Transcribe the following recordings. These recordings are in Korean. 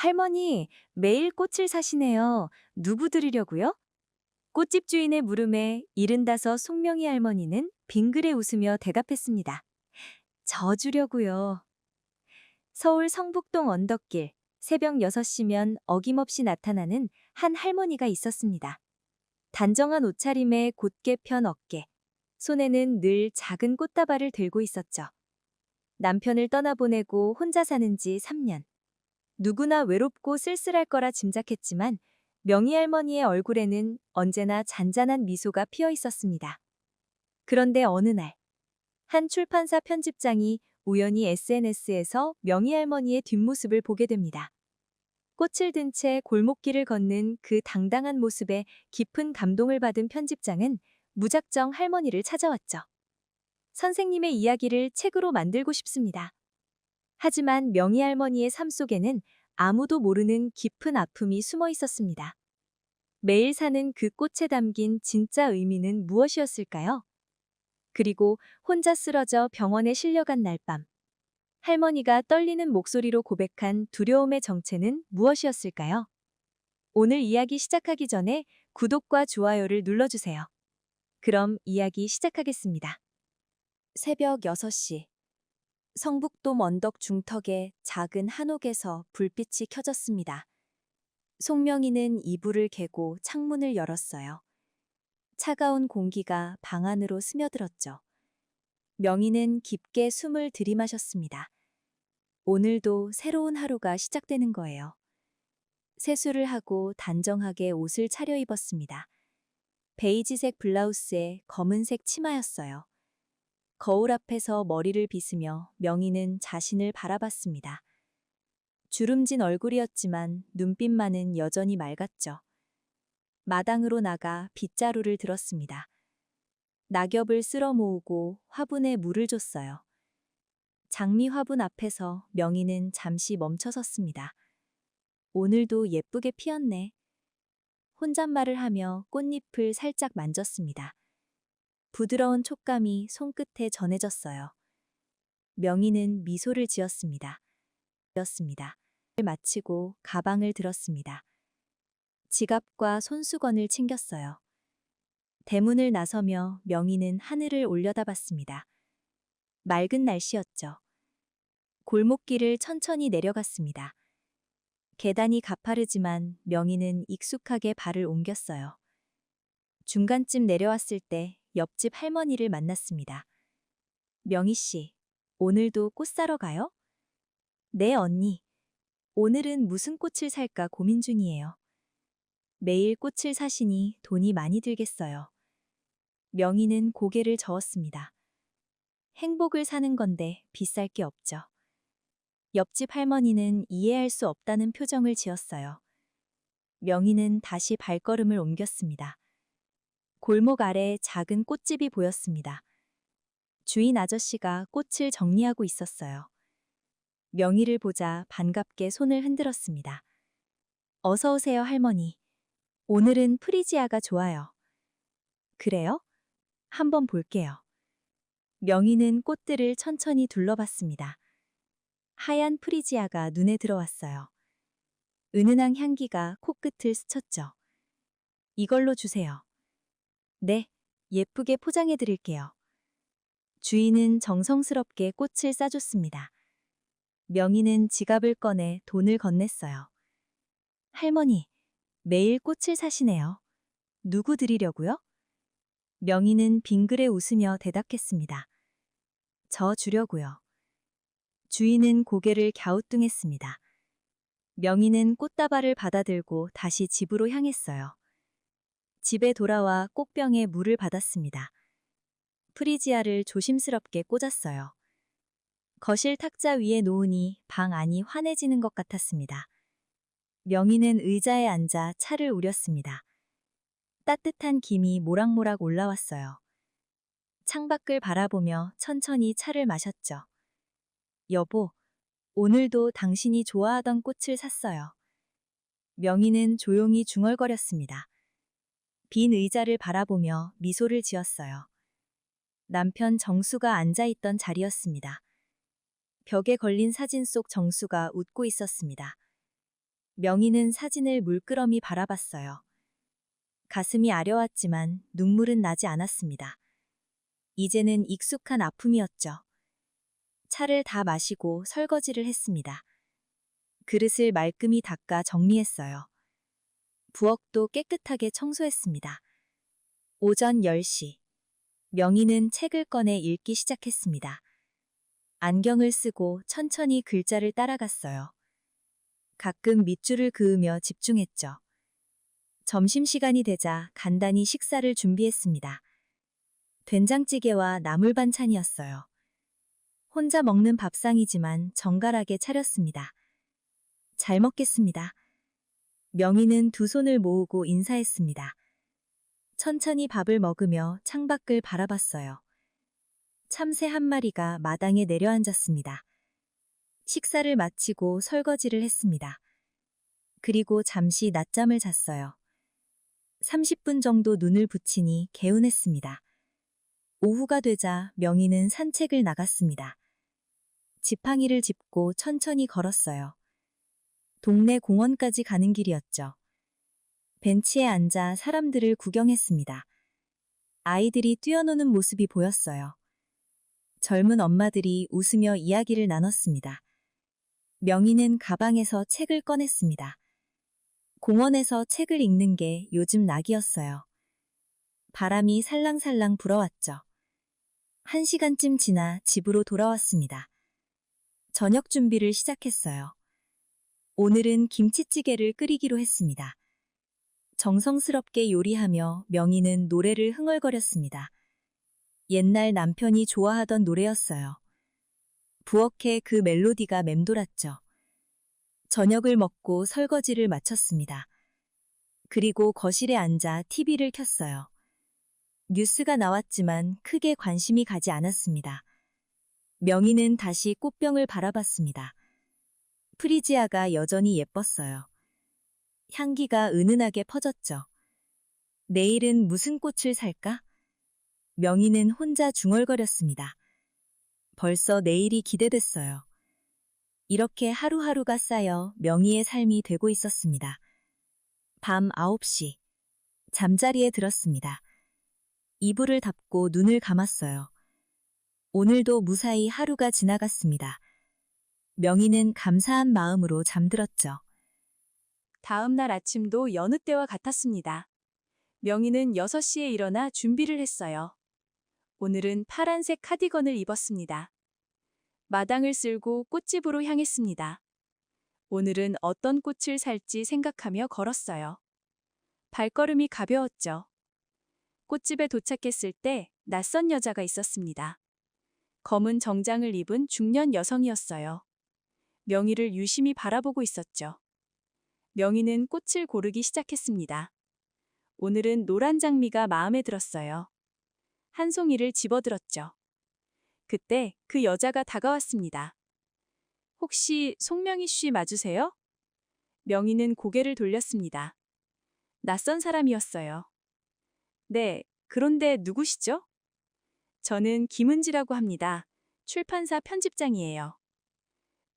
할머니, 매일 꽃을 사시네요. 누구 드리려고요? 꽃집 주인의 물음에 75 송명희 할머니는 빙그레 웃으며 대답했습니다. 저 주려고요. 서울 성북동 언덕길, 새벽 6시면 어김없이 나타나는 한 할머니가 있었습니다. 단정한 옷차림에 곧게 편 어깨, 손에는 늘 작은 꽃다발을 들고 있었죠. 남편을 떠나보내고 혼자 사는 지 3년. 누구나 외롭고 쓸쓸할 거라 짐작했지만 명희 할머니의 얼굴에는 언제나 잔잔한 미소가 피어 있었습니다. 그런데 어느 날, 한 출판사 편집장이 우연히 SNS에서 명희 할머니의 뒷모습을 보게 됩니다. 꽃을 든 채 골목길을 걷는 그 당당한 모습에 깊은 감동을 받은 편집장은 무작정 할머니를 찾아왔죠. 선생님의 이야기를 책으로 만들고 싶습니다. 하지만 명희 할머니의 삶 속에는 아무도 모르는 깊은 아픔이 숨어 있었습니다. 매일 사는 그 꽃에 담긴 진짜 의미는 무엇이었을까요? 그리고 혼자 쓰러져 병원에 실려간 날 밤, 할머니가 떨리는 목소리로 고백한 두려움의 정체는 무엇이었을까요? 오늘 이야기 시작하기 전에 구독과 좋아요를 눌러주세요. 그럼 이야기 시작하겠습니다. 새벽 6시. 성북돔 언덕 중턱의 작은 한옥에서 불빛이 켜졌습니다. 송명희는 이불을 개고 창문을 열었어요. 차가운 공기가 방 안으로 스며들었죠. 명희는 깊게 숨을 들이마셨습니다. 오늘도 새로운 하루가 시작되는 거예요. 세수를 하고 단정하게 옷을 차려입었습니다. 베이지색 블라우스에 검은색 치마였어요. 거울 앞에서 머리를 빗으며 명희는 자신을 바라봤습니다. 주름진 얼굴이었지만 눈빛만은 여전히 맑았죠. 마당으로 나가 빗자루를 들었습니다. 낙엽을 쓸어 모으고 화분에 물을 줬어요. 장미 화분 앞에서 명희는 잠시 멈춰섰습니다. 오늘도 예쁘게 피었네. 혼잣말을 하며 꽃잎을 살짝 만졌습니다. 부드러운 촉감이 손끝에 전해졌어요. 명희는 미소를 지었습니다. 마치고 가방을 들었습니다. 지갑과 손수건을 챙겼어요. 대문을 나서며 명희는 하늘을 올려다봤습니다. 맑은 날씨였죠. 골목길을 천천히 내려갔습니다. 계단이 가파르지만 명희는 익숙하게 발을 옮겼어요. 중간쯤 내려왔을 때 옆집 할머니를 만났습니다. 명희 씨, 오늘도 꽃 사러 가요? 네, 언니. 오늘은 무슨 꽃을 살까 고민 중이에요. 매일 꽃을 사시니 돈이 많이 들겠어요. 명희는 고개를 저었습니다. 행복을 사는 건데 비쌀 게 없죠. 옆집 할머니는 이해할 수 없다는 표정을 지었어요. 명희는 다시 발걸음을 옮겼습니다. 골목 아래 작은 꽃집이 보였습니다. 주인 아저씨가 꽃을 정리하고 있었어요. 명희를 보자 반갑게 손을 흔들었습니다. 어서 오세요, 할머니. 오늘은 프리지아가 좋아요. 그래요? 한번 볼게요. 명희는 꽃들을 천천히 둘러봤습니다. 하얀 프리지아가 눈에 들어왔어요. 은은한 향기가 코끝을 스쳤죠. 이걸로 주세요. 네, 예쁘게 포장해 드릴게요. 주인은 정성스럽게 꽃을 싸줬습니다. 명희는 지갑을 꺼내 돈을 건넸어요. 할머니, 매일 꽃을 사시네요. 누구 드리려고요? 명희는 빙그레 웃으며 대답했습니다. 저 주려고요. 주인은 고개를 갸우뚱했습니다. 명희는 꽃다발을 받아들고 다시 집으로 향했어요. 집에 돌아와 꽃병에 물을 받았습니다. 프리지아를 조심스럽게 꽂았어요. 거실 탁자 위에 놓으니 방 안이 환해지는 것 같았습니다. 명희는 의자에 앉아 차를 우렸습니다. 따뜻한 김이 모락모락 올라왔어요. 창밖을 바라보며 천천히 차를 마셨죠. 여보, 오늘도 당신이 좋아하던 꽃을 샀어요. 명희는 조용히 중얼거렸습니다. 빈 의자를 바라보며 미소를 지었어요. 남편 정수가 앉아있던 자리였습니다. 벽에 걸린 사진 속 정수가 웃고 있었습니다. 명희는 사진을 물끄러미 바라봤어요. 가슴이 아려왔지만 눈물은 나지 않았습니다. 이제는 익숙한 아픔이었죠. 차를 다 마시고 설거지를 했습니다. 그릇을 말끔히 닦아 정리했어요. 부엌도 깨끗하게 청소했습니다. 오전 10시. 명희는 책을 꺼내 읽기 시작했습니다. 안경을 쓰고 천천히 글자를 따라갔어요. 가끔 밑줄을 그으며 집중했죠. 점심시간이 되자 간단히 식사를 준비했습니다. 된장찌개와 나물 반찬이었어요. 혼자 먹는 밥상이지만 정갈하게 차렸습니다. 잘 먹겠습니다. 명희는 두 손을 모으고 인사했습니다. 천천히 밥을 먹으며 창밖을 바라봤어요. 참새 한 마리가 마당에 내려앉았습니다. 식사를 마치고 설거지를 했습니다. 그리고 잠시 낮잠을 잤어요. 30분 정도 눈을 붙이니 개운했습니다. 오후가 되자 명희는 산책을 나갔습니다. 지팡이를 짚고 천천히 걸었어요. 동네 공원까지 가는 길이었죠. 벤치에 앉아 사람들을 구경했습니다. 아이들이 뛰어노는 모습이 보였어요. 젊은 엄마들이 웃으며 이야기를 나눴습니다. 명희는 가방에서 책을 꺼냈습니다. 공원에서 책을 읽는 게 요즘 낙이었어요. 바람이 살랑살랑 불어왔죠. 1시간쯤 지나 집으로 돌아왔습니다. 저녁 준비를 시작했어요. 오늘은 김치찌개를 끓이기로 했습니다. 정성스럽게 요리하며 명희는 노래를 흥얼거렸습니다. 옛날 남편이 좋아하던 노래였어요. 부엌에 그 멜로디가 맴돌았죠. 저녁을 먹고 설거지를 마쳤습니다. 그리고 거실에 앉아 TV를 켰어요. 뉴스가 나왔지만 크게 관심이 가지 않았습니다. 명희는 다시 꽃병을 바라봤습니다. 프리지아가 여전히 예뻤어요. 향기가 은은하게 퍼졌죠. 내일은 무슨 꽃을 살까? 명희는 혼자 중얼거렸습니다. 벌써 내일이 기대됐어요. 이렇게 하루하루가 쌓여 명희의 삶이 되고 있었습니다. 밤 9시. 잠자리에 들었습니다. 이불을 덮고 눈을 감았어요. 오늘도 무사히 하루가 지나갔습니다. 명희는 감사한 마음으로 잠들었죠. 다음 날 아침도 여느 때와 같았습니다. 명희는 6시에 일어나 준비를 했어요. 오늘은 파란색 카디건을 입었습니다. 마당을 쓸고 꽃집으로 향했습니다. 오늘은 어떤 꽃을 살지 생각하며 걸었어요. 발걸음이 가벼웠죠. 꽃집에 도착했을 때 낯선 여자가 있었습니다. 검은 정장을 입은 중년 여성이었어요. 명희를 유심히 바라보고 있었죠. 명희는 꽃을 고르기 시작했습니다. 오늘은 노란 장미가 마음에 들었어요. 한 송이를 집어들었죠. 그때 그 여자가 다가왔습니다. 혹시 송명희 씨 맞으세요? 명희는 고개를 돌렸습니다. 낯선 사람이었어요. 네, 그런데 누구시죠? 저는 김은지라고 합니다. 출판사 편집장이에요.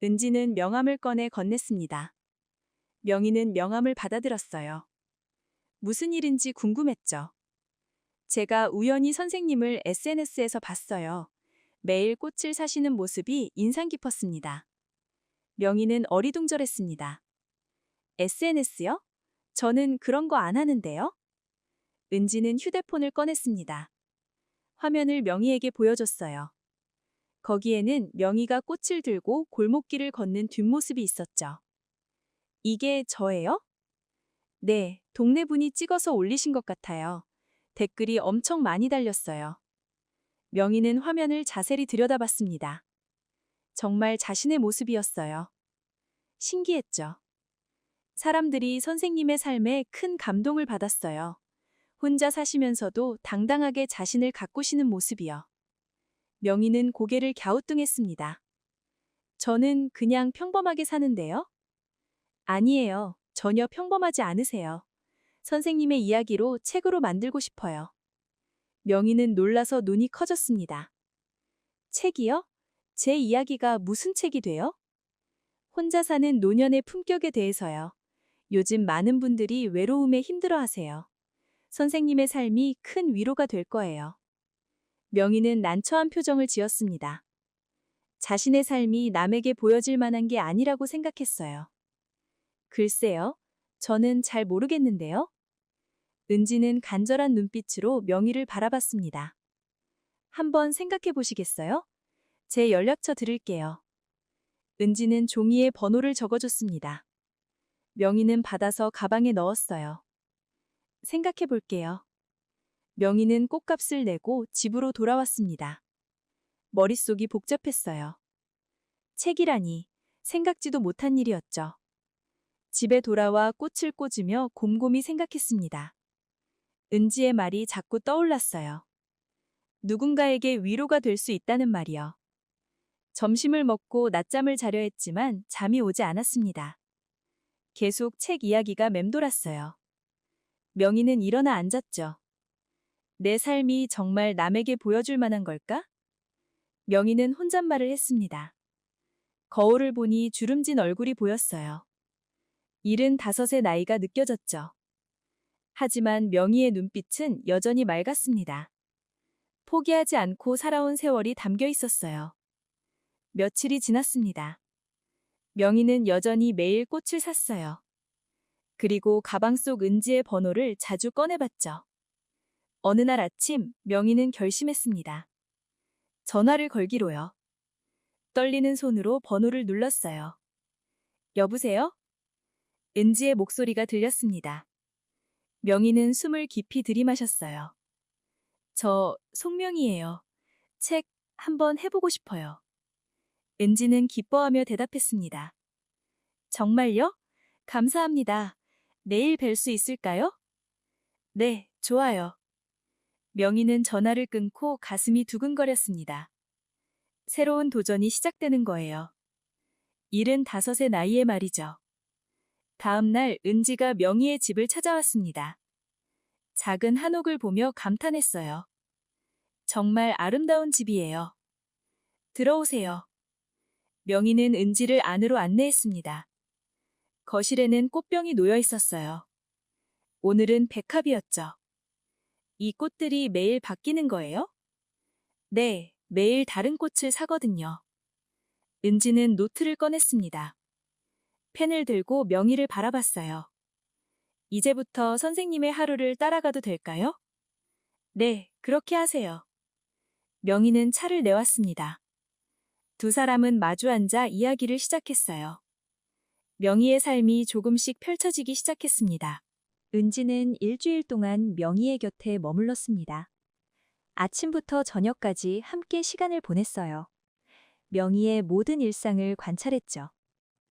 은지는 명함을 꺼내 건넸습니다. 명희는 명함을 받아들었어요. 무슨 일인지 궁금했죠. 제가 우연히 선생님을 SNS에서 봤어요. 매일 꽃을 사시는 모습이 인상 깊었습니다. 명희는 어리둥절했습니다. SNS요? 저는 그런 거 안 하는데요? 은지는 휴대폰을 꺼냈습니다. 화면을 명희에게 보여줬어요. 거기에는 명희가 꽃을 들고 골목길을 걷는 뒷모습이 있었죠. 이게 저예요? 네, 동네 분이 찍어서 올리신 것 같아요. 댓글이 엄청 많이 달렸어요. 명희는 화면을 자세히 들여다봤습니다. 정말 자신의 모습이었어요. 신기했죠. 사람들이 선생님의 삶에 큰 감동을 받았어요. 혼자 사시면서도 당당하게 자신을 가꾸시는 모습이요. 명희는 고개를 갸우뚱했습니다. 저는 그냥 평범하게 사는데요? 아니에요. 전혀 평범하지 않으세요. 선생님의 이야기로 책으로 만들고 싶어요. 명희는 놀라서 눈이 커졌습니다. 책이요? 제 이야기가 무슨 책이 돼요? 혼자 사는 노년의 품격에 대해서요. 요즘 많은 분들이 외로움에 힘들어하세요. 선생님의 삶이 큰 위로가 될 거예요. 명희는 난처한 표정을 지었습니다. 자신의 삶이 남에게 보여질 만한 게 아니라고 생각했어요. 글쎄요, 저는 잘 모르겠는데요. 은지는 간절한 눈빛으로 명희를 바라봤습니다. 한번 생각해 보시겠어요? 제 연락처 드릴게요. 은지는 종이에 번호를 적어줬습니다. 명희는 받아서 가방에 넣었어요. 생각해 볼게요. 명희는 꽃값을 내고 집으로 돌아왔습니다. 머릿속이 복잡했어요. 책이라니, 생각지도 못한 일이었죠. 집에 돌아와 꽃을 꽂으며 곰곰이 생각했습니다. 은지의 말이 자꾸 떠올랐어요. 누군가에게 위로가 될 수 있다는 말이요. 점심을 먹고 낮잠을 자려 했지만 잠이 오지 않았습니다. 계속 책 이야기가 맴돌았어요. 명희는 일어나 앉았죠. 내 삶이 정말 남에게 보여줄 만한 걸까? 명희는 혼잣말을 했습니다. 거울을 보니 주름진 얼굴이 보였어요. 75의 나이가 느껴졌죠. 하지만 명희의 눈빛은 여전히 맑았습니다. 포기하지 않고 살아온 세월이 담겨 있었어요. 며칠이 지났습니다. 명희는 여전히 매일 꽃을 샀어요. 그리고 가방 속 은지의 번호를 자주 꺼내봤죠. 어느 날 아침 명희는 결심했습니다. 전화를 걸기로요. 떨리는 손으로 번호를 눌렀어요. 여보세요? 은지의 목소리가 들렸습니다. 명희는 숨을 깊이 들이마셨어요. 저 송명희예요. 책 한번 해보고 싶어요. 은지는 기뻐하며 대답했습니다. 정말요? 감사합니다. 내일 뵐 수 있을까요? 네, 좋아요. 명희는 전화를 끊고 가슴이 두근거렸습니다. 새로운 도전이 시작되는 거예요. 75의 나이에 말이죠. 다음 날 은지가 명희의 집을 찾아왔습니다. 작은 한옥을 보며 감탄했어요. 정말 아름다운 집이에요. 들어오세요. 명희는 은지를 안으로 안내했습니다. 거실에는 꽃병이 놓여 있었어요. 오늘은 백합이었죠. 이 꽃들이 매일 바뀌는 거예요? 네, 매일 다른 꽃을 사거든요. 은지는 노트를 꺼냈습니다. 펜을 들고 명희를 바라봤어요. 이제부터 선생님의 하루를 따라가도 될까요? 네, 그렇게 하세요. 명희는 차를 내왔습니다. 두 사람은 마주 앉아 이야기를 시작했어요. 명희의 삶이 조금씩 펼쳐지기 시작했습니다. 은지는 일주일 동안 명희의 곁에 머물렀습니다. 아침부터 저녁까지 함께 시간을 보냈어요. 명희의 모든 일상을 관찰했죠.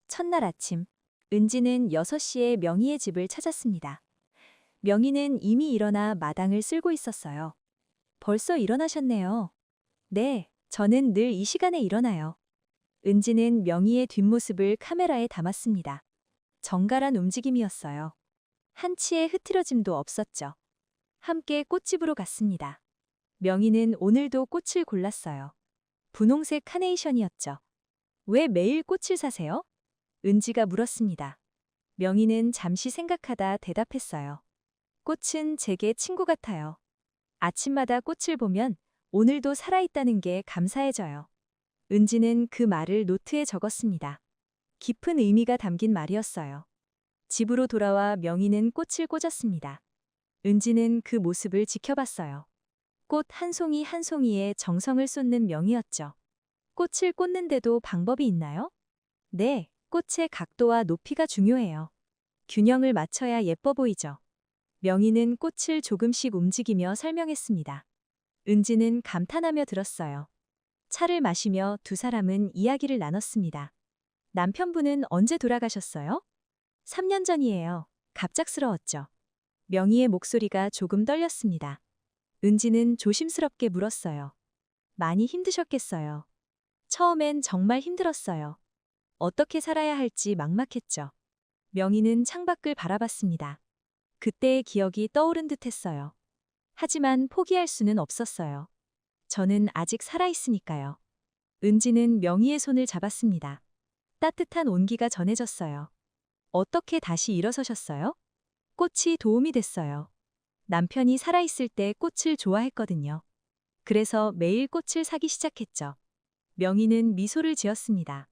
첫날 아침, 은지는 6시에 명희의 집을 찾았습니다. 명희는 이미 일어나 마당을 쓸고 있었어요. 벌써 일어나셨네요. 네, 저는 늘 이 시간에 일어나요. 은지는 명희의 뒷모습을 카메라에 담았습니다. 정갈한 움직임이었어요. 한치의 흐트러짐도 없었죠. 함께 꽃집으로 갔습니다. 명희는 오늘도 꽃을 골랐어요. 분홍색 카네이션이었죠. 왜 매일 꽃을 사세요? 은지가 물었습니다. 명희는 잠시 생각하다 대답했어요. 꽃은 제게 친구 같아요. 아침마다 꽃을 보면 오늘도 살아있다는 게 감사해져요. 은지는 그 말을 노트에 적었습니다. 깊은 의미가 담긴 말이었어요. 집으로 돌아와 명희는 꽃을 꽂았습니다. 은지는 그 모습을 지켜봤어요. 꽃 한 송이 한 송이에 정성을 쏟는 명희였죠. 꽃을 꽂는데도 방법이 있나요? 네, 꽃의 각도와 높이가 중요해요. 균형을 맞춰야 예뻐 보이죠. 명희는 꽃을 조금씩 움직이며 설명했습니다. 은지는 감탄하며 들었어요. 차를 마시며 두 사람은 이야기를 나눴습니다. 남편분은 언제 돌아가셨어요? 3년 전이에요. 갑작스러웠죠. 명희의 목소리가 조금 떨렸습니다. 은지는 조심스럽게 물었어요. 많이 힘드셨겠어요. 처음엔 정말 힘들었어요. 어떻게 살아야 할지 막막했죠. 명희는 창밖을 바라봤습니다. 그때의 기억이 떠오른 듯 했어요. 하지만 포기할 수는 없었어요. 저는 아직 살아있으니까요. 은지는 명희의 손을 잡았습니다. 따뜻한 온기가 전해졌어요. 어떻게 다시 일어서셨어요? 꽃이 도움이 됐어요. 남편이 살아있을 때 꽃을 좋아했거든요. 그래서 매일 꽃을 사기 시작했죠. 명희는 미소를 지었습니다.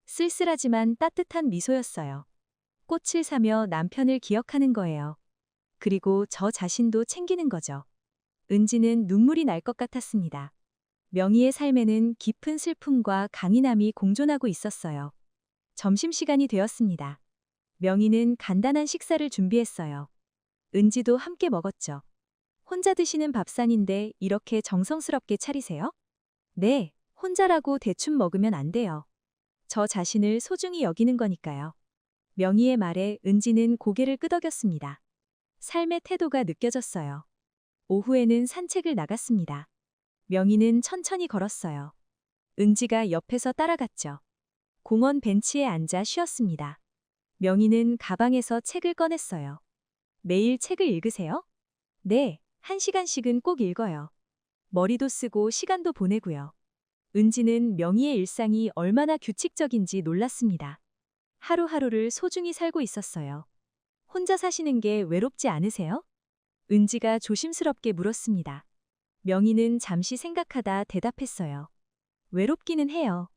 쓸쓸하지만 따뜻한 미소였어요. 꽃을 사며 남편을 기억하는 거예요. 그리고 저 자신도 챙기는 거죠. 은지는 눈물이 날 것 같았습니다. 명희의 삶에는 깊은 슬픔과 강인함이 공존하고 있었어요. 점심시간이 되었습니다. 명희는 간단한 식사를 준비했어요. 은지도 함께 먹었죠. 혼자 드시는 밥상인데 이렇게 정성스럽게 차리세요? 네, 혼자라고 대충 먹으면 안 돼요. 저 자신을 소중히 여기는 거니까요. 명희의 말에 은지는 고개를 끄덕였습니다. 삶의 태도가 느껴졌어요. 오후에는 산책을 나갔습니다. 명희는 천천히 걸었어요. 은지가 옆에서 따라갔죠. 공원 벤치에 앉아 쉬었습니다. 명희는 가방에서 책을 꺼냈어요. 매일 책을 읽으세요? 네, 1시간씩은 꼭 읽어요. 머리도 쓰고 시간도 보내고요. 은지는 명희의 일상이 얼마나 규칙적인지 놀랐습니다. 하루하루를 소중히 살고 있었어요. 혼자 사시는 게 외롭지 않으세요? 은지가 조심스럽게 물었습니다. 명희는 잠시 생각하다 대답했어요. 외롭기는 해요.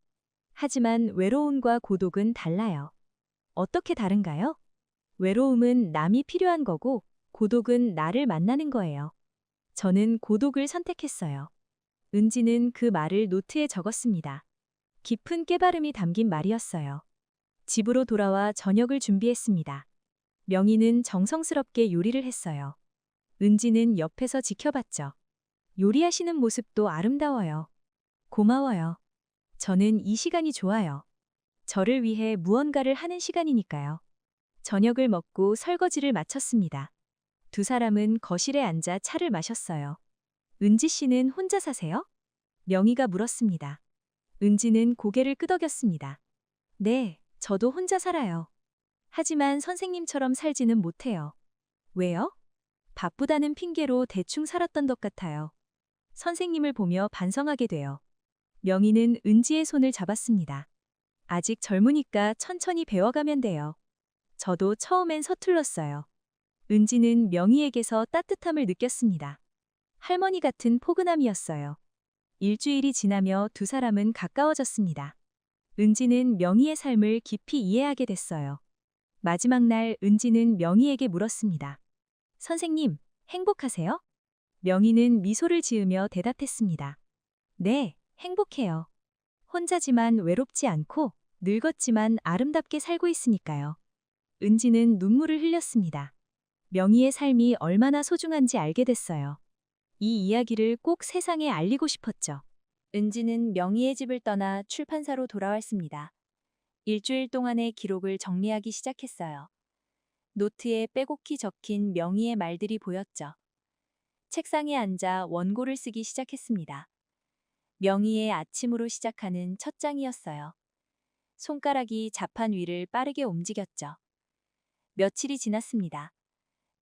하지만 외로움과 고독은 달라요. 어떻게 다른가요? 외로움은 남이 필요한 거고, 고독은 나를 만나는 거예요. 저는 고독을 선택했어요. 은지는 그 말을 노트에 적었습니다. 깊은 깨달음이 담긴 말이었어요. 집으로 돌아와 저녁을 준비했습니다. 명희는 정성스럽게 요리를 했어요. 은지는 옆에서 지켜봤죠. 요리하시는 모습도 아름다워요. 고마워요. 저는 이 시간이 좋아요. 저를 위해 무언가를 하는 시간이니까요. 저녁을 먹고 설거지를 마쳤습니다. 두 사람은 거실에 앉아 차를 마셨어요. 은지 씨는 혼자 사세요? 명희가 물었습니다. 은지는 고개를 끄덕였습니다. 네, 저도 혼자 살아요. 하지만 선생님처럼 살지는 못해요. 왜요? 바쁘다는 핑계로 대충 살았던 것 같아요. 선생님을 보며 반성하게 돼요. 명희는 은지의 손을 잡았습니다. 아직 젊으니까 천천히 배워가면 돼요. 저도 처음엔 서툴렀어요. 은지는 명희에게서 따뜻함을 느꼈습니다. 할머니 같은 포근함이었어요. 일주일이 지나며 두 사람은 가까워졌습니다. 은지는 명희의 삶을 깊이 이해하게 됐어요. 마지막 날 은지는 명희에게 물었습니다. 선생님, 행복하세요? 명희는 미소를 지으며 대답했습니다. 네, 행복해요. 혼자지만 외롭지 않고 늙었지만 아름답게 살고 있으니까요. 은지는 눈물을 흘렸습니다. 명희의 삶이 얼마나 소중한지 알게 됐어요. 이 이야기를 꼭 세상에 알리고 싶었죠. 은지는 명희의 집을 떠나 출판사로 돌아왔습니다. 일주일 동안의 기록을 정리하기 시작했어요. 노트에 빼곡히 적힌 명희의 말들이 보였죠. 책상에 앉아 원고를 쓰기 시작했습니다. 명희의 아침으로 시작하는 첫 장이었어요. 손가락이 자판 위를 빠르게 움직였죠. 며칠이 지났습니다.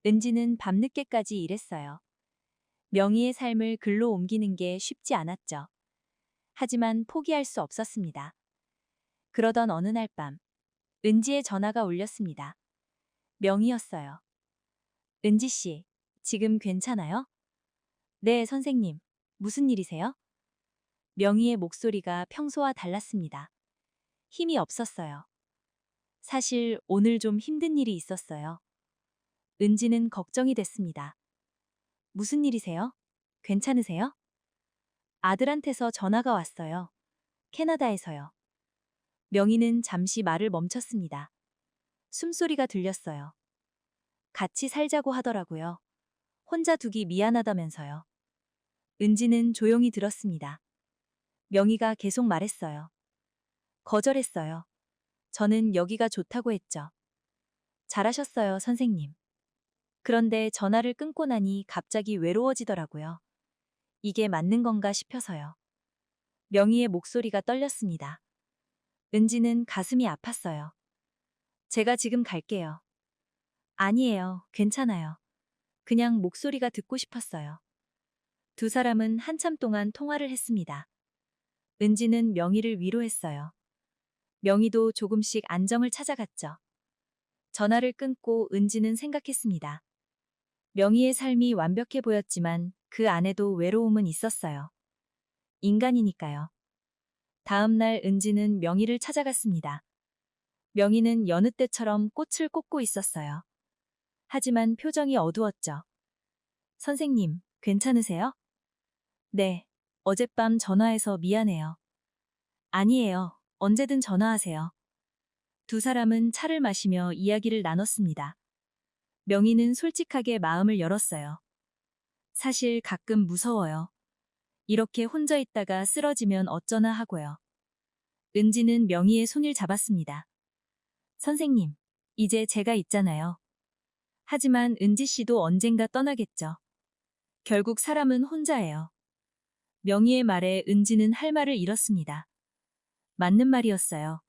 은지는 밤늦게까지 일했어요. 명희의 삶을 글로 옮기는 게 쉽지 않았죠. 하지만 포기할 수 없었습니다. 그러던 어느 날 밤, 은지의 전화가 울렸습니다. 명희였어요. 은지 씨, 지금 괜찮아요? 네, 선생님. 무슨 일이세요? 명희의 목소리가 평소와 달랐습니다. 힘이 없었어요. 사실 오늘 좀 힘든 일이 있었어요. 은지는 걱정이 됐습니다. 무슨 일이세요? 괜찮으세요? 아들한테서 전화가 왔어요. 캐나다에서요. 명희는 잠시 말을 멈췄습니다. 숨소리가 들렸어요. 같이 살자고 하더라고요. 혼자 두기 미안하다면서요. 은지는 조용히 들었습니다. 명희가 계속 말했어요. 거절했어요. 저는 여기가 좋다고 했죠. 잘하셨어요, 선생님. 그런데 전화를 끊고 나니 갑자기 외로워지더라고요. 이게 맞는 건가 싶어서요. 명희의 목소리가 떨렸습니다. 은지는 가슴이 아팠어요. 제가 지금 갈게요. 아니에요, 괜찮아요. 그냥 목소리가 듣고 싶었어요. 두 사람은 한참 동안 통화를 했습니다. 은지는 명희를 위로했어요. 명희도 조금씩 안정을 찾아갔죠. 전화를 끊고 은지는 생각했습니다. 명희의 삶이 완벽해 보였지만 그 안에도 외로움은 있었어요. 인간이니까요. 다음 날 은지는 명희를 찾아갔습니다. 명희는 여느 때처럼 꽃을 꽂고 있었어요. 하지만 표정이 어두웠죠. 선생님, 괜찮으세요? 네, 어젯밤 전화해서 미안해요. 아니에요. 언제든 전화하세요. 두 사람은 차를 마시며 이야기를 나눴습니다. 명희는 솔직하게 마음을 열었어요. 사실 가끔 무서워요. 이렇게 혼자 있다가 쓰러지면 어쩌나 하고요. 은지는 명희의 손을 잡았습니다. 선생님, 이제 제가 있잖아요. 하지만 은지 씨도 언젠가 떠나겠죠. 결국 사람은 혼자예요. 명희의 말에 은지는 할 말을 잃었습니다. 맞는 말이었어요.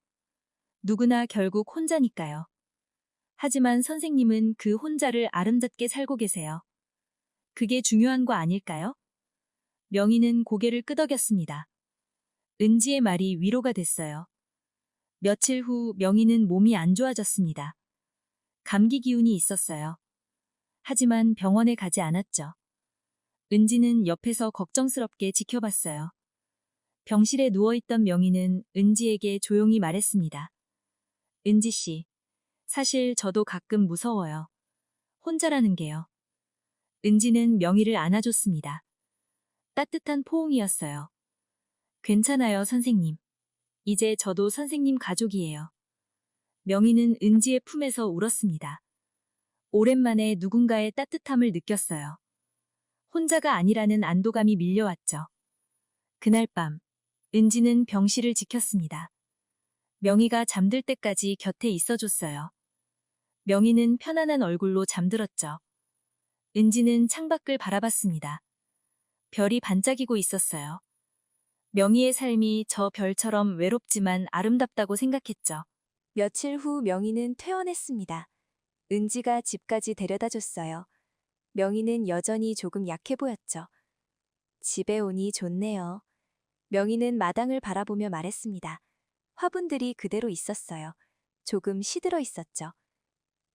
누구나 결국 혼자니까요. 하지만 선생님은 그 혼자를 아름답게 살고 계세요. 그게 중요한 거 아닐까요? 명희는 고개를 끄덕였습니다. 은지의 말이 위로가 됐어요. 며칠 후 명희는 몸이 안 좋아졌습니다. 감기 기운이 있었어요. 하지만 병원에 가지 않았죠. 은지는 옆에서 걱정스럽게 지켜봤어요. 병실에 누워있던 명희는 은지에게 조용히 말했습니다. 은지 씨, 사실 저도 가끔 무서워요. 혼자라는 게요. 은지는 명희를 안아줬습니다. 따뜻한 포옹이었어요. 괜찮아요, 선생님. 이제 저도 선생님 가족이에요. 명희는 은지의 품에서 울었습니다. 오랜만에 누군가의 따뜻함을 느꼈어요. 혼자가 아니라는 안도감이 밀려왔죠. 그날 밤, 은지는 병실을 지켰습니다. 명희가 잠들 때까지 곁에 있어줬어요. 명희는 편안한 얼굴로 잠들었죠. 은지는 창밖을 바라봤습니다. 별이 반짝이고 있었어요. 명희의 삶이 저 별처럼 외롭지만 아름답다고 생각했죠. 며칠 후 명희는 퇴원했습니다. 은지가 집까지 데려다 줬어요. 명희는 여전히 조금 약해 보였죠. 집에 오니 좋네요. 명희는 마당을 바라보며 말했습니다. 화분들이 그대로 있었어요. 조금 시들어 있었죠.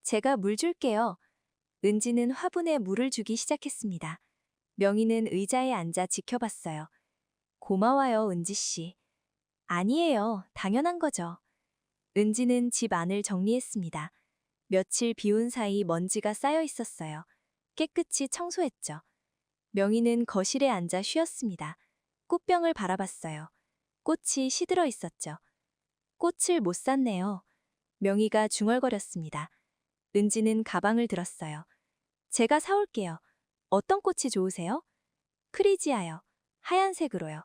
제가 물 줄게요. 은지는 화분에 물을 주기 시작했습니다. 명희는 의자에 앉아 지켜봤어요. 고마워요, 은지 씨. 아니에요. 당연한 거죠. 은지는 집 안을 정리했습니다. 며칠 비운 사이 먼지가 쌓여 있었어요. 깨끗이 청소했죠. 명희는 거실에 앉아 쉬었습니다. 꽃병을 바라봤어요. 꽃이 시들어 있었죠. 꽃을 못 샀네요. 명희가 중얼거렸습니다. 은지는 가방을 들었어요. 제가 사올게요. 어떤 꽃이 좋으세요? 크리지아요. 하얀색으로요.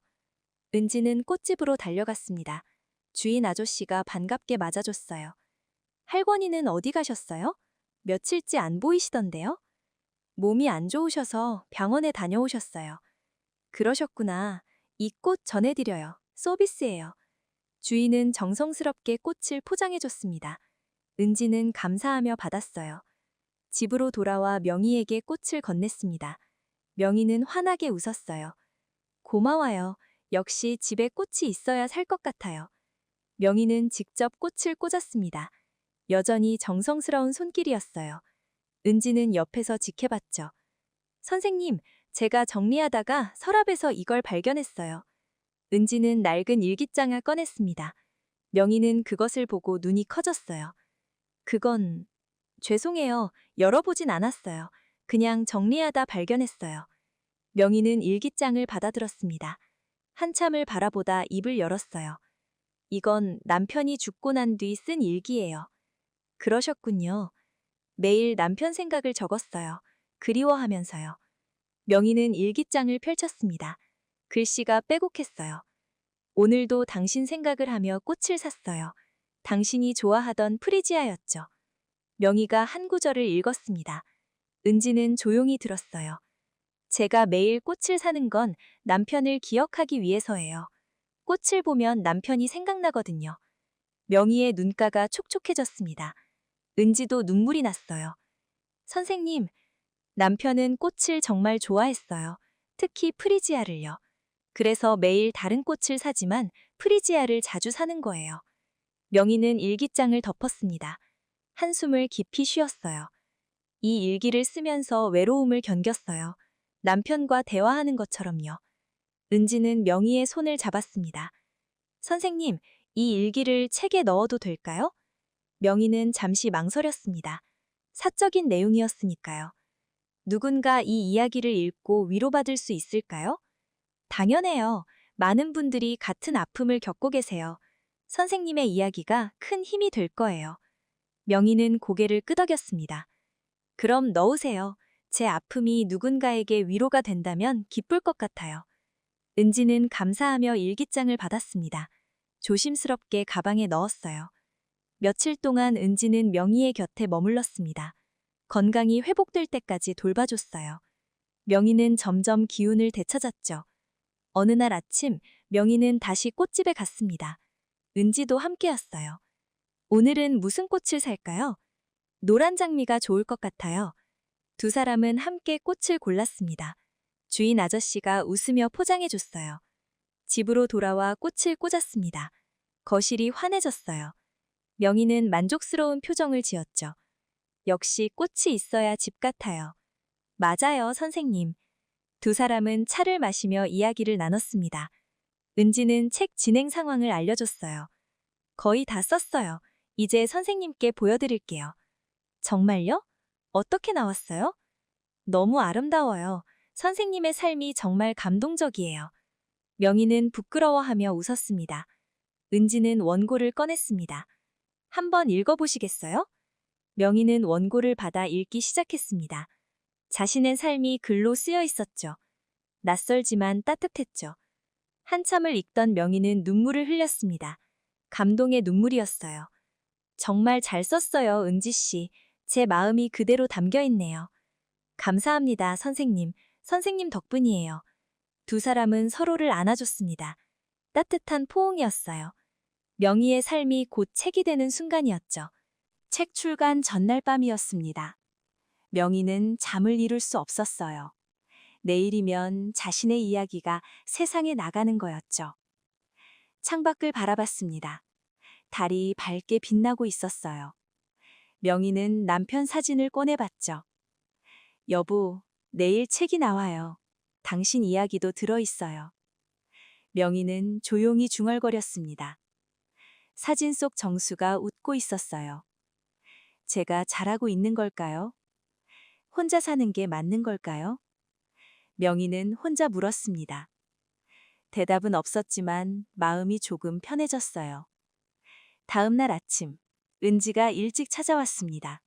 은지는 꽃집으로 달려갔습니다. 주인 아저씨가 반갑게 맞아줬어요. 할머니는 어디 가셨어요? 며칠째 안 보이시던데요? 몸이 안 좋으셔서 병원에 다녀오셨어요. 그러셨구나. 이 꽃 전해드려요. 서비스예요. 주인은 정성스럽게 꽃을 포장해줬습니다. 은지는 감사하며 받았어요. 집으로 돌아와 명희에게 꽃을 건넸습니다. 명희는 환하게 웃었어요. 고마워요. 역시 집에 꽃이 있어야 살 것 같아요. 명희는 직접 꽃을 꽂았습니다. 여전히 정성스러운 손길이었어요. 은지는 옆에서 지켜봤죠. 선생님, 제가 정리하다가 서랍에서 이걸 발견했어요. 은지는 낡은 일기장을 꺼냈습니다. 명희는 그것을 보고 눈이 커졌어요. 그건... 죄송해요. 열어보진 않았어요. 그냥 정리하다 발견했어요. 명희는 일기장을 받아들었습니다. 한참을 바라보다 입을 열었어요. 이건 남편이 죽고 난 뒤 쓴 일기예요. 그러셨군요. 매일 남편 생각을 적었어요. 그리워하면서요. 명희는 일기장을 펼쳤습니다. 글씨가 빼곡했어요. 오늘도 당신 생각을 하며 꽃을 샀어요. 당신이 좋아하던 프리지아였죠. 명희가 한 구절을 읽었습니다. 은지는 조용히 들었어요. 제가 매일 꽃을 사는 건 남편을 기억하기 위해서예요. 꽃을 보면 남편이 생각나거든요. 명희의 눈가가 촉촉해졌습니다. 은지도 눈물이 났어요. 선생님, 남편은 꽃을 정말 좋아했어요. 특히 프리지아를요. 그래서 매일 다른 꽃을 사지만 프리지아를 자주 사는 거예요. 명희는 일기장을 덮었습니다. 한숨을 깊이 쉬었어요. 이 일기를 쓰면서 외로움을 견뎠어요. 남편과 대화하는 것처럼요. 은지는 명희의 손을 잡았습니다. 선생님, 이 일기를 책에 넣어도 될까요? 명희는 잠시 망설였습니다. 사적인 내용이었으니까요. 누군가 이 이야기를 읽고 위로받을 수 있을까요? 당연해요. 많은 분들이 같은 아픔을 겪고 계세요. 선생님의 이야기가 큰 힘이 될 거예요. 명희는 고개를 끄덕였습니다. 그럼 넣으세요. 제 아픔이 누군가에게 위로가 된다면 기쁠 것 같아요. 은지는 감사하며 일기장을 받았습니다. 조심스럽게 가방에 넣었어요. 며칠 동안 은지는 명희의 곁에 머물렀습니다. 건강이 회복될 때까지 돌봐줬어요. 명희는 점점 기운을 되찾았죠. 어느 날 아침, 명희는 다시 꽃집에 갔습니다. 은지도 함께였어요. 오늘은 무슨 꽃을 살까요? 노란 장미가 좋을 것 같아요. 두 사람은 함께 꽃을 골랐습니다. 주인 아저씨가 웃으며 포장해줬어요. 집으로 돌아와 꽃을 꽂았습니다. 거실이 환해졌어요. 명희는 만족스러운 표정을 지었죠. 역시 꽃이 있어야 집 같아요. 맞아요, 선생님. 두 사람은 차를 마시며 이야기를 나눴습니다. 은지는 책 진행 상황을 알려줬어요. 거의 다 썼어요. 이제 선생님께 보여드릴게요. 정말요? 어떻게 나왔어요? 너무 아름다워요. 선생님의 삶이 정말 감동적이에요. 명희는 부끄러워하며 웃었습니다. 은지는 원고를 꺼냈습니다. 한번 읽어보시겠어요? 명희는 원고를 받아 읽기 시작했습니다. 자신의 삶이 글로 쓰여 있었죠. 낯설지만 따뜻했죠. 한참을 읽던 명희는 눈물을 흘렸습니다. 감동의 눈물이었어요. 정말 잘 썼어요, 은지 씨. 제 마음이 그대로 담겨 있네요. 감사합니다, 선생님. 선생님 덕분이에요. 두 사람은 서로를 안아줬습니다. 따뜻한 포옹이었어요. 명희의 삶이 곧 책이 되는 순간이었죠. 책 출간 전날 밤이었습니다. 명희는 잠을 이룰 수 없었어요. 내일이면 자신의 이야기가 세상에 나가는 거였죠. 창밖을 바라봤습니다. 달이 밝게 빛나고 있었어요. 명희는 남편 사진을 꺼내봤죠. 여보, 내일 책이 나와요. 당신 이야기도 들어있어요. 명희는 조용히 중얼거렸습니다. 사진 속 정수가 웃고 있었어요. 제가 잘하고 있는 걸까요? 혼자 사는 게 맞는 걸까요? 명희는 혼자 물었습니다. 대답은 없었지만 마음이 조금 편해졌어요. 다음 날 아침, 은지가 일찍 찾아왔습니다.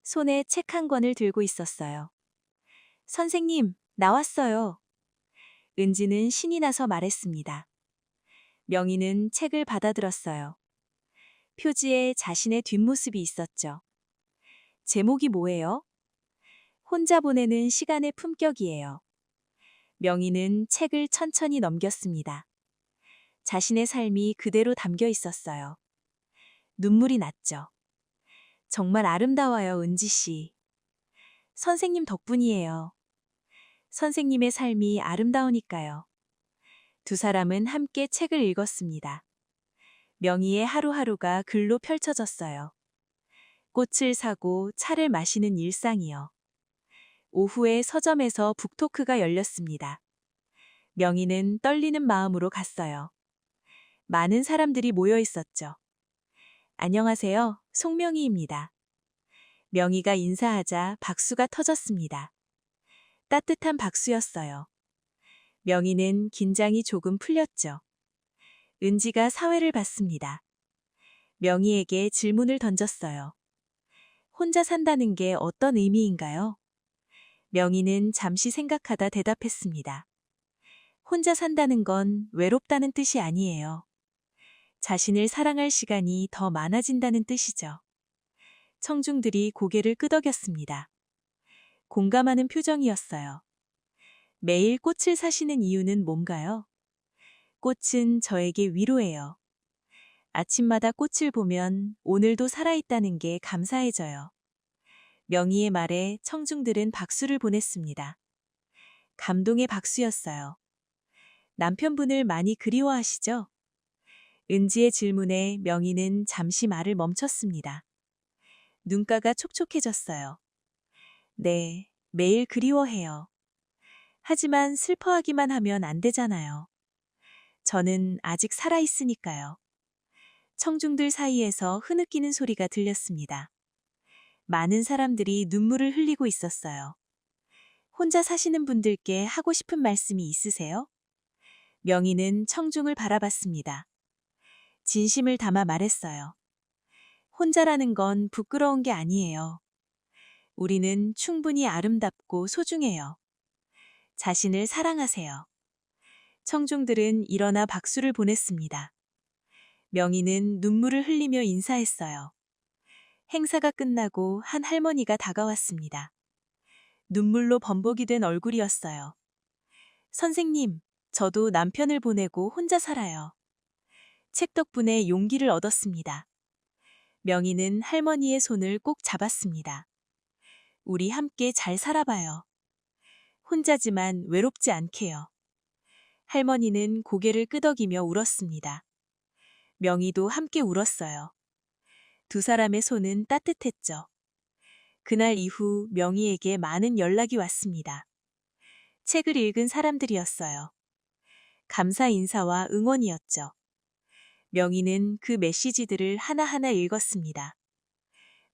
손에 책 한 권을 들고 있었어요. 선생님, 나왔어요. 은지는 신이 나서 말했습니다. 명희는 책을 받아들었어요. 표지에 자신의 뒷모습이 있었죠. 제목이 뭐예요? 혼자 보내는 시간의 품격이에요. 명희는 책을 천천히 넘겼습니다. 자신의 삶이 그대로 담겨 있었어요. 눈물이 났죠. 정말 아름다워요, 은지 씨. 선생님 덕분이에요. 선생님의 삶이 아름다우니까요. 두 사람은 함께 책을 읽었습니다. 명희의 하루하루가 글로 펼쳐졌어요. 꽃을 사고 차를 마시는 일상이요. 오후에 서점에서 북토크가 열렸습니다. 명희는 떨리는 마음으로 갔어요. 많은 사람들이 모여 있었죠. 안녕하세요, 송명희입니다. 명희가 인사하자 박수가 터졌습니다. 따뜻한 박수였어요. 명희는 긴장이 조금 풀렸죠. 은지가 사회를 봤습니다. 명희에게 질문을 던졌어요. 혼자 산다는 게 어떤 의미인가요? 명희는 잠시 생각하다 대답했습니다. 혼자 산다는 건 외롭다는 뜻이 아니에요. 자신을 사랑할 시간이 더 많아진다는 뜻이죠. 청중들이 고개를 끄덕였습니다. 공감하는 표정이었어요. 매일 꽃을 사시는 이유는 뭔가요? 꽃은 저에게 위로예요. 아침마다 꽃을 보면 오늘도 살아있다는 게 감사해져요. 명희의 말에 청중들은 박수를 보냈습니다. 감동의 박수였어요. 남편분을 많이 그리워하시죠? 은지의 질문에 명희는 잠시 말을 멈췄습니다. 눈가가 촉촉해졌어요. 네, 매일 그리워해요. 하지만 슬퍼하기만 하면 안 되잖아요. 저는 아직 살아있으니까요. 청중들 사이에서 흐느끼는 소리가 들렸습니다. 많은 사람들이 눈물을 흘리고 있었어요. 혼자 사시는 분들께 하고 싶은 말씀이 있으세요? 명희는 청중을 바라봤습니다. 진심을 담아 말했어요. 혼자라는 건 부끄러운 게 아니에요. 우리는 충분히 아름답고 소중해요. 자신을 사랑하세요. 청중들은 일어나 박수를 보냈습니다. 명희는 눈물을 흘리며 인사했어요. 행사가 끝나고 한 할머니가 다가왔습니다. 눈물로 범벅이 된 얼굴이었어요. 선생님, 저도 남편을 보내고 혼자 살아요. 책 덕분에 용기를 얻었습니다. 명희는 할머니의 손을 꼭 잡았습니다. 우리 함께 잘 살아봐요. 혼자지만 외롭지 않게요. 할머니는 고개를 끄덕이며 울었습니다. 명희도 함께 울었어요. 두 사람의 손은 따뜻했죠. 그날 이후 명희에게 많은 연락이 왔습니다. 책을 읽은 사람들이었어요. 감사 인사와 응원이었죠. 명희는 그 메시지들을 하나하나 읽었습니다.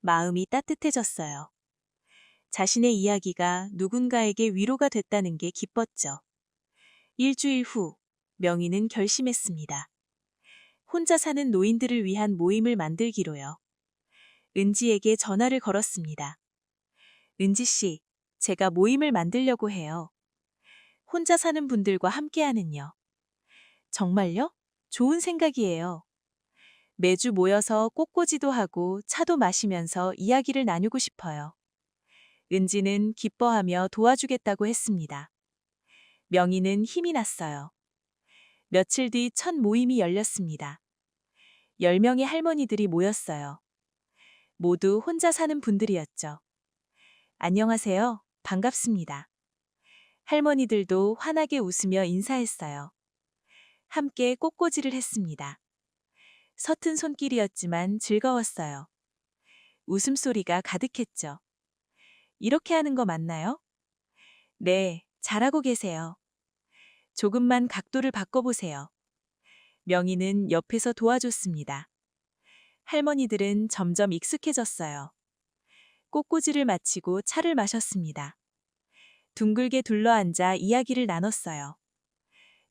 마음이 따뜻해졌어요. 자신의 이야기가 누군가에게 위로가 됐다는 게 기뻤죠. 일주일 후, 명희는 결심했습니다. 혼자 사는 노인들을 위한 모임을 만들기로요. 은지에게 전화를 걸었습니다. 은지 씨, 제가 모임을 만들려고 해요. 혼자 사는 분들과 함께하는요. 정말요? 좋은 생각이에요. 매주 모여서 꽃꽂이도 하고 차도 마시면서 이야기를 나누고 싶어요. 은지는 기뻐하며 도와주겠다고 했습니다. 명희는 힘이 났어요. 며칠 뒤 첫 모임이 열렸습니다. 10명의 할머니들이 모였어요. 모두 혼자 사는 분들이었죠. 안녕하세요. 반갑습니다. 할머니들도 환하게 웃으며 인사했어요. 함께 꽃꽂이를 했습니다. 서툰 손길이었지만 즐거웠어요. 웃음소리가 가득했죠. 이렇게 하는 거 맞나요? 네, 잘하고 계세요. 조금만 각도를 바꿔보세요. 명희는 옆에서 도와줬습니다. 할머니들은 점점 익숙해졌어요. 꽃꽂이를 마치고 차를 마셨습니다. 둥글게 둘러앉아 이야기를 나눴어요.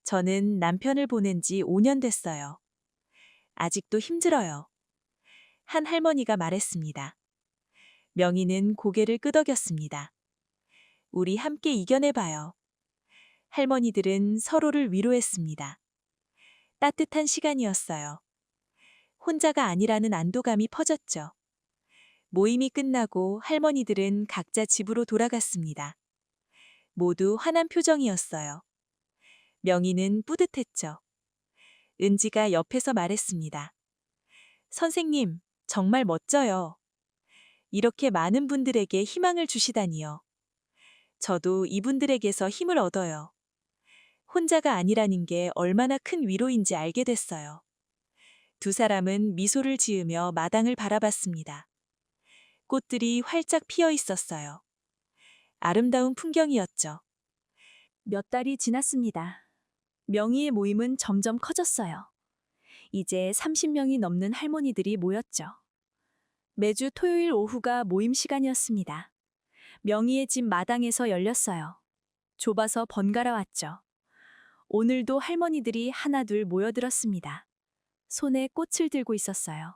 저는 남편을 보낸 지 5년 됐어요. 아직도 힘들어요. 한 할머니가 말했습니다. 명희는 고개를 끄덕였습니다. 우리 함께 이겨내봐요. 할머니들은 서로를 위로했습니다. 따뜻한 시간이었어요. 혼자가 아니라는 안도감이 퍼졌죠. 모임이 끝나고 할머니들은 각자 집으로 돌아갔습니다. 모두 환한 표정이었어요. 명희는 뿌듯했죠. 은지가 옆에서 말했습니다. 선생님, 정말 멋져요. 이렇게 많은 분들에게 희망을 주시다니요. 저도 이분들에게서 힘을 얻어요. 혼자가 아니라는 게 얼마나 큰 위로인지 알게 됐어요. 두 사람은 미소를 지으며 마당을 바라봤습니다. 꽃들이 활짝 피어 있었어요. 아름다운 풍경이었죠. 몇 달이 지났습니다. 명희의 모임은 점점 커졌어요. 이제 30명이 넘는 할머니들이 모였죠. 매주 토요일 오후가 모임 시간이었습니다. 명희의 집 마당에서 열렸어요. 좁아서 번갈아 왔죠. 오늘도 할머니들이 하나둘 모여들었습니다. 손에 꽃을 들고 있었어요.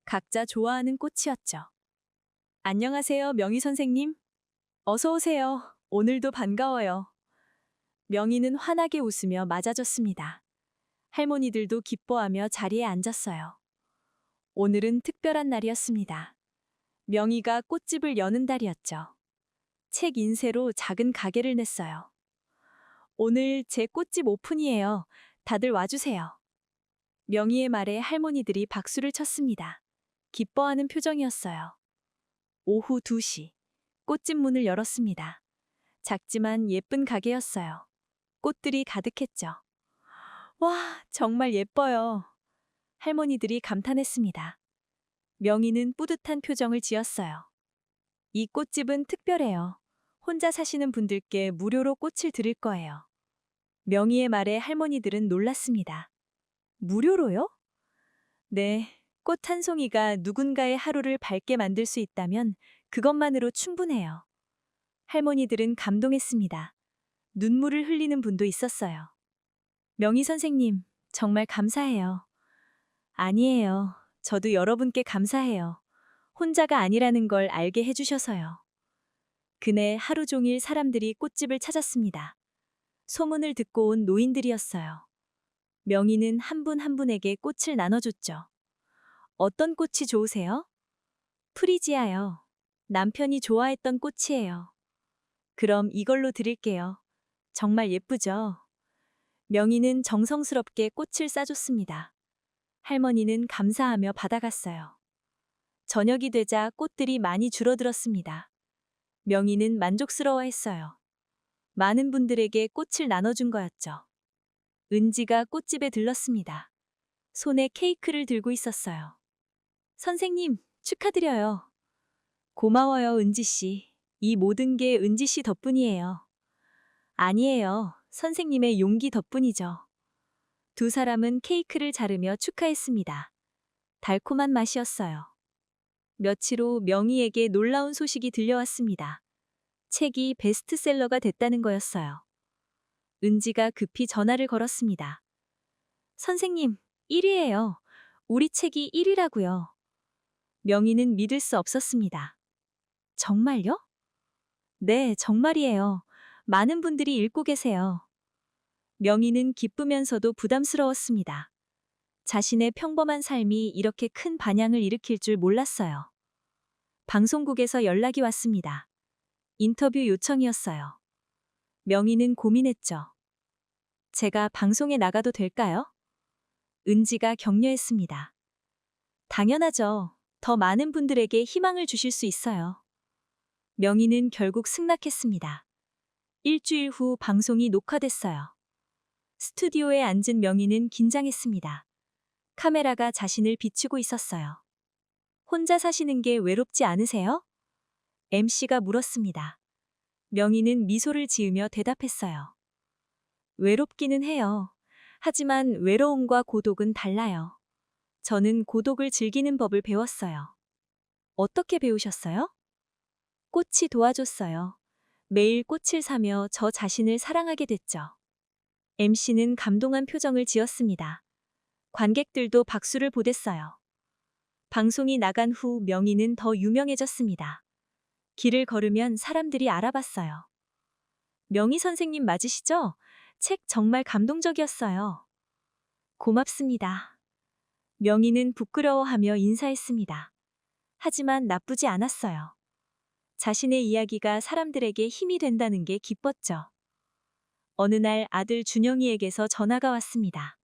각자 좋아하는 꽃이었죠. 안녕하세요, 명희 선생님. 어서 오세요. 오늘도 반가워요. 명희는 환하게 웃으며 맞아줬습니다. 할머니들도 기뻐하며 자리에 앉았어요. 오늘은 특별한 날이었습니다. 명희가 꽃집을 여는 달이었죠. 책 인쇄로 작은 가게를 냈어요. 오늘 제 꽃집 오픈이에요. 다들 와주세요. 명희의 말에 할머니들이 박수를 쳤습니다. 기뻐하는 표정이었어요. 오후 2시, 꽃집 문을 열었습니다. 작지만 예쁜 가게였어요. 꽃들이 가득했죠. 와, 정말 예뻐요. 할머니들이 감탄했습니다. 명희는 뿌듯한 표정을 지었어요. 이 꽃집은 특별해요. 혼자 사시는 분들께 무료로 꽃을 드릴 거예요. 명희의 말에 할머니들은 놀랐습니다. 무료로요? 네, 꽃 한 송이가 누군가의 하루를 밝게 만들 수 있다면 그것만으로 충분해요. 할머니들은 감동했습니다. 눈물을 흘리는 분도 있었어요. 명희 선생님, 정말 감사해요. 아니에요. 저도 여러분께 감사해요. 혼자가 아니라는 걸 알게 해주셔서요. 그날 하루 종일 사람들이 꽃집을 찾았습니다. 소문을 듣고 온 노인들이었어요. 명희는 한 분 한 분에게 꽃을 나눠줬죠. 어떤 꽃이 좋으세요? 프리지아요. 남편이 좋아했던 꽃이에요. 그럼 이걸로 드릴게요. 정말 예쁘죠? 명희는 정성스럽게 꽃을 싸줬습니다. 할머니는 감사하며 받아갔어요. 저녁이 되자 꽃들이 많이 줄어들었습니다. 명희는 만족스러워했어요. 많은 분들에게 꽃을 나눠준 거였죠. 은지가 꽃집에 들렀습니다. 손에 케이크를 들고 있었어요. 선생님, 축하드려요. 고마워요, 은지 씨. 이 모든 게 은지 씨 덕분이에요. 아니에요. 선생님의 용기 덕분이죠. 두 사람은 케이크를 자르며 축하했습니다. 달콤한 맛이었어요. 며칠 후 명희에게 놀라운 소식이 들려왔습니다. 책이 베스트셀러가 됐다는 거였어요. 은지가 급히 전화를 걸었습니다. 선생님, 1위예요. 우리 책이 1위라고요. 명희는 믿을 수 없었습니다. 정말요? 네, 정말이에요. 많은 분들이 읽고 계세요. 명희는 기쁘면서도 부담스러웠습니다. 자신의 평범한 삶이 이렇게 큰 반향을 일으킬 줄 몰랐어요. 방송국에서 연락이 왔습니다. 인터뷰 요청이었어요. 명희는 고민했죠. 제가 방송에 나가도 될까요? 은지가 격려했습니다. 당연하죠. 더 많은 분들에게 희망을 주실 수 있어요. 명희는 결국 승낙했습니다. 일주일 후 방송이 녹화됐어요. 스튜디오에 앉은 명희는 긴장했습니다. 카메라가 자신을 비추고 있었어요. 혼자 사시는 게 외롭지 않으세요? MC가 물었습니다. 명희는 미소를 지으며 대답했어요. 외롭기는 해요. 하지만 외로움과 고독은 달라요. 저는 고독을 즐기는 법을 배웠어요. 어떻게 배우셨어요? 꽃이 도와줬어요. 매일 꽃을 사며 저 자신을 사랑하게 됐죠. MC는 감동한 표정을 지었습니다. 관객들도 박수를 보댔어요. 방송이 나간 후 명희는 더 유명해졌습니다. 길을 걸으면 사람들이 알아봤어요. 명희 선생님 맞으시죠? 책 정말 감동적이었어요. 고맙습니다. 명희는 부끄러워하며 인사했습니다. 하지만 나쁘지 않았어요. 자신의 이야기가 사람들에게 힘이 된다는 게 기뻤죠. 어느 날 아들 준영이에게서 전화가 왔습니다.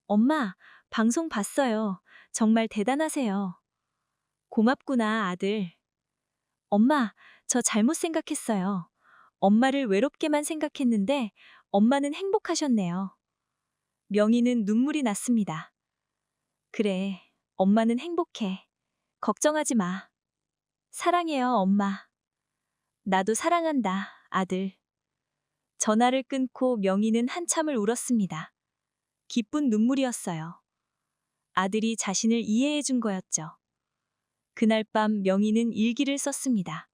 엄마, 방송 봤어요. 정말 대단하세요. 고맙구나, 아들. 엄마, 저 잘못 생각했어요. 엄마를 외롭게만 생각했는데 엄마는 행복하셨네요. 명희는 눈물이 났습니다. 그래, 엄마는 행복해. 걱정하지 마. 사랑해요, 엄마. 나도 사랑한다, 아들. 전화를 끊고 명희는 한참을 울었습니다. 기쁜 눈물이었어요. 아들이 자신을 이해해 준 거였죠. 그날 밤 명희는 일기를 썼습니다.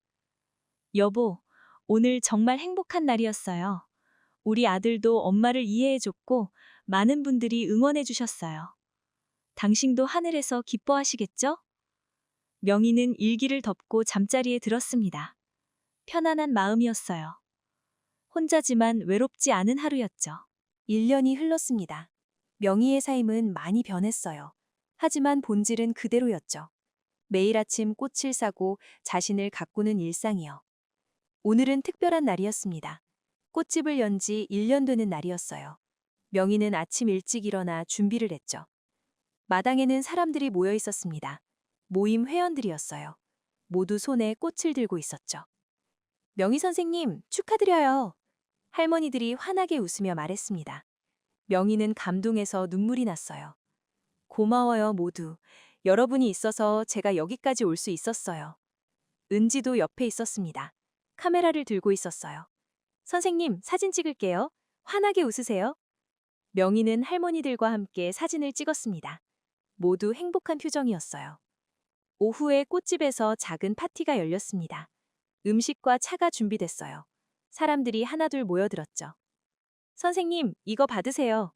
여보, 오늘 정말 행복한 날이었어요. 우리 아들도 엄마를 이해해 줬고 많은 분들이 응원해 주셨어요. 당신도 하늘에서 기뻐하시겠죠? 명희는 일기를 덮고 잠자리에 들었습니다. 편안한 마음이었어요. 혼자지만 외롭지 않은 하루였죠. 1년이 흘렀습니다. 명희의 삶은 많이 변했어요. 하지만 본질은 그대로였죠. 매일 아침 꽃을 사고 자신을 가꾸는 일상이요. 오늘은 특별한 날이었습니다. 꽃집을 연 지 1년 되는 날이었어요. 명희는 아침 일찍 일어나 준비를 했죠. 마당에는 사람들이 모여 있었습니다. 모임 회원들이었어요. 모두 손에 꽃을 들고 있었죠. 명희 선생님, 축하드려요. 할머니들이 환하게 웃으며 말했습니다. 명희는 감동해서 눈물이 났어요. 고마워요, 모두. 여러분이 있어서 제가 여기까지 올 수 있었어요. 은지도 옆에 있었습니다. 카메라를 들고 있었어요. 선생님, 사진 찍을게요. 환하게 웃으세요. 명희는 할머니들과 함께 사진을 찍었습니다. 모두 행복한 표정이었어요. 오후에 꽃집에서 작은 파티가 열렸습니다. 음식과 차가 준비됐어요. 사람들이 하나둘 모여들었죠. 선생님, 이거 받으세요.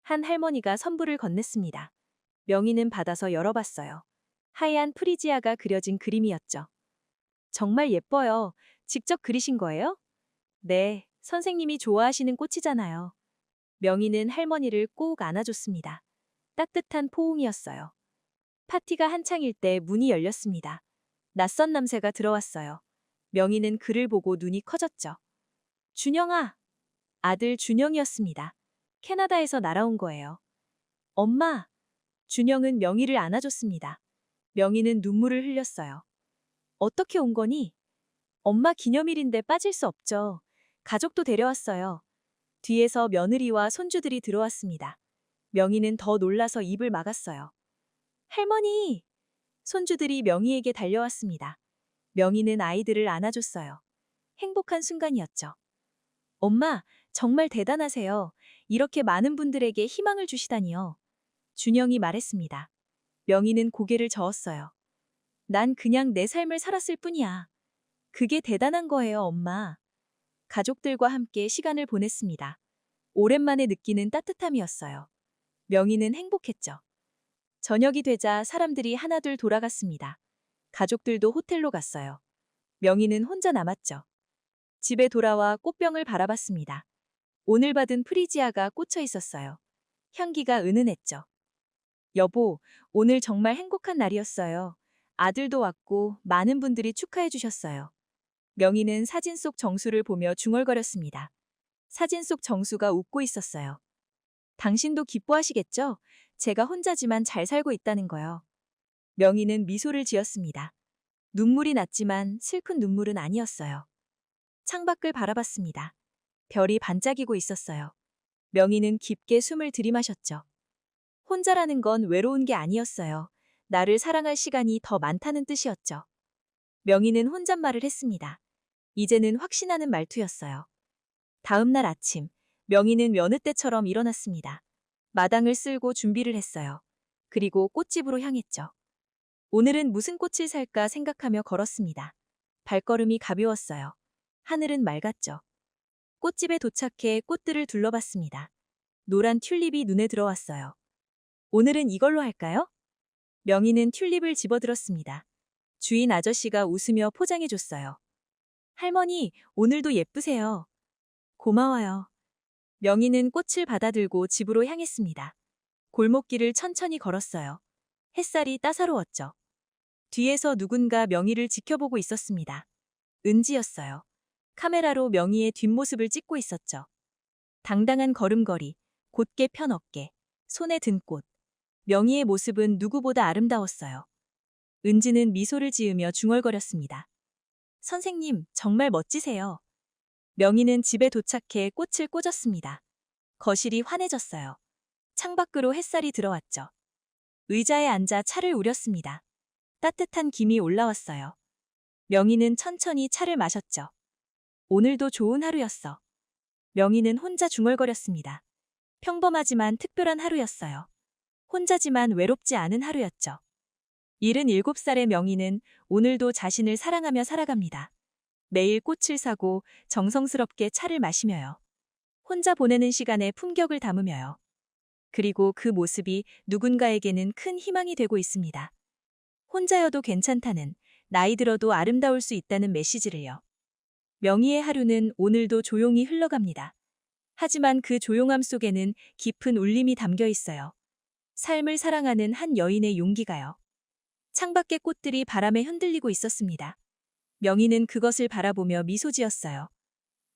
한 할머니가 선물을 건넸습니다. 명희는 받아서 열어봤어요. 하얀 프리지아가 그려진 그림이었죠. 정말 예뻐요. 직접 그리신 거예요? 네, 선생님이 좋아하시는 꽃이잖아요. 명희는 할머니를 꼭 안아줬습니다. 따뜻한 포옹이었어요. 파티가 한창일 때 문이 열렸습니다. 낯선 남새가 들어왔어요. 명희는 그를 보고 눈이 커졌죠. 준영아! 아들 준영이었습니다. 캐나다에서 날아온 거예요. 엄마! 준영은 명희를 안아줬습니다. 명희는 눈물을 흘렸어요. 어떻게 온 거니? 엄마 기념일인데 빠질 수 없죠. 가족도 데려왔어요. 뒤에서 며느리와 손주들이 들어왔습니다. 명희는 더 놀라서 입을 막았어요. 할머니! 손주들이 명희에게 달려왔습니다. 명희는 아이들을 안아줬어요. 행복한 순간이었죠. 엄마, 정말 대단하세요. 이렇게 많은 분들에게 희망을 주시다니요. 준영이 말했습니다. 명희는 고개를 저었어요. 난 그냥 내 삶을 살았을 뿐이야. 그게 대단한 거예요, 엄마. 가족들과 함께 시간을 보냈습니다. 오랜만에 느끼는 따뜻함이었어요. 명희는 행복했죠. 저녁이 되자 사람들이 하나둘 돌아갔습니다. 가족들도 호텔로 갔어요. 명희는 혼자 남았죠. 집에 돌아와 꽃병을 바라봤습니다. 오늘 받은 프리지아가 꽂혀 있었어요. 향기가 은은했죠. 여보, 오늘 정말 행복한 날이었어요. 아들도 왔고 많은 분들이 축하해 주셨어요. 명희는 사진 속 정수를 보며 중얼거렸습니다. 사진 속 정수가 웃고 있었어요. 당신도 기뻐하시겠죠? 제가 혼자지만 잘 살고 있다는 거요. 명희는 미소를 지었습니다. 눈물이 났지만 슬픈 눈물은 아니었어요. 창밖을 바라봤습니다. 별이 반짝이고 있었어요. 명희는 깊게 숨을 들이마셨죠. 혼자라는 건 외로운 게 아니었어요. 나를 사랑할 시간이 더 많다는 뜻이었죠. 명희는 혼잣말을 했습니다. 이제는 확신하는 말투였어요. 다음 날 아침, 명희는 여느 때처럼 일어났습니다. 마당을 쓸고 준비를 했어요. 그리고 꽃집으로 향했죠. 오늘은 무슨 꽃을 살까 생각하며 걸었습니다. 발걸음이 가벼웠어요. 하늘은 맑았죠. 꽃집에 도착해 꽃들을 둘러봤습니다. 노란 튤립이 눈에 들어왔어요. 오늘은 이걸로 할까요? 명희는 튤립을 집어들었습니다. 주인 아저씨가 웃으며 포장해줬어요. 할머니, 오늘도 예쁘세요. 고마워요. 명희는 꽃을 받아들고 집으로 향했습니다. 골목길을 천천히 걸었어요. 햇살이 따사로웠죠. 뒤에서 누군가 명희를 지켜보고 있었습니다. 은지였어요. 카메라로 명희의 뒷모습을 찍고 있었죠. 당당한 걸음걸이, 곧게 편 어깨, 손에 든 꽃. 명희의 모습은 누구보다 아름다웠어요. 은지는 미소를 지으며 중얼거렸습니다. 선생님, 정말 멋지세요. 명희는 집에 도착해 꽃을 꽂았습니다. 거실이 환해졌어요. 창밖으로 햇살이 들어왔죠. 의자에 앉아 차를 우렸습니다. 따뜻한 김이 올라왔어요. 명희는 천천히 차를 마셨죠. 오늘도 좋은 하루였어. 명희는 혼자 중얼거렸습니다. 평범하지만 특별한 하루였어요. 혼자지만 외롭지 않은 하루였죠. 77살의 명희는 오늘도 자신을 사랑하며 살아갑니다. 매일 꽃을 사고 정성스럽게 차를 마시며요. 혼자 보내는 시간에 품격을 담으며요. 그리고 그 모습이 누군가에게는 큰 희망이 되고 있습니다. 혼자여도 괜찮다는, 나이 들어도 아름다울 수 있다는 메시지를요. 명희의 하루는 오늘도 조용히 흘러갑니다. 하지만 그 조용함 속에는 깊은 울림이 담겨 있어요. 삶을 사랑하는 한 여인의 용기가요. 창밖의 꽃들이 바람에 흔들리고 있었습니다. 명희는 그것을 바라보며 미소 지었어요.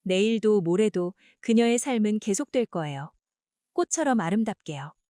내일도 모레도 그녀의 삶은 계속될 거예요. 꽃처럼 아름답게요.